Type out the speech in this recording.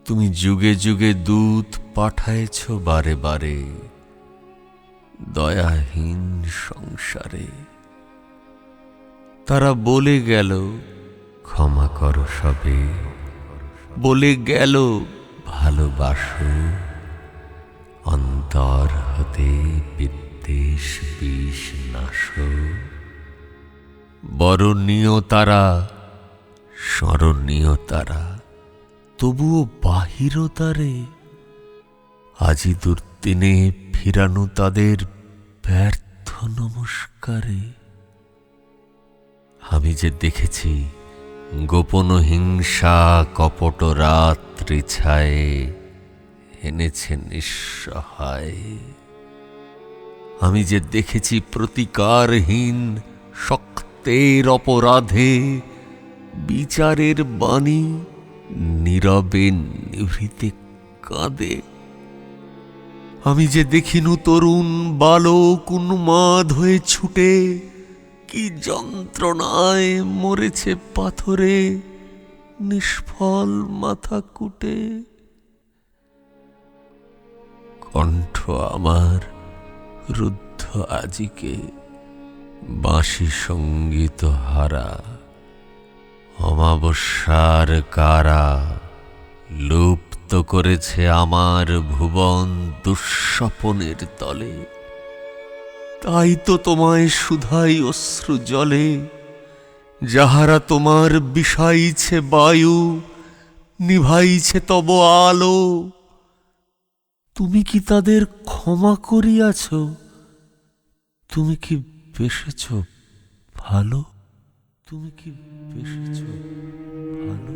তুমি যুগে যুগে দূত পাঠায়েছ বারে বারে দয়াহীন সংসারে। তারা বলে গেল ক্ষমা করো সবে, বলে গেল ভালোবাসো, অন্তর হতে বিদ্বেষ বিষ নাশো। বরণীয় তারা, স্মরণীয় তারা, তবুও বাহিরতারে আজি দুর্দিনে ফিরানো তাদের ব্যর্থ নমস্কারে। আমি যে দেখেছি গোপন হিংসা কপট রাত্রি ছায়ে এনেছে নিঃসহায়। আমি যে দেখেছি প্রতিকারহীন শক্তের অপরাধে বিচারের বাণী নীরবে নিভৃতে কাঁদে। আমি যে দেখিনু তরুণ বালক উন্মাদ হয়ে ছুটে কি যন্ত্রণায় মরেছে পাথরে নিষ্ফল মাথা কুটে। কণ্ঠ আমার রুদ্ধ আজিকে বাঁশি সঙ্গীত হারা। অমাবস্যার কারা লুপ্ত করেছে আমার ভুবন দুঃস্বপনের তলে। তাই তো তোমায় শুধাই অশ্রু জলে, যাহারা তোমার বিষাইছে বায়ু নিভাইছে তব আলো। তুমি কি তাদের ক্ষমা করিয়াছ? তুমি কি বেসেছ ভালো? তুমি কি বেসেছ ভালো?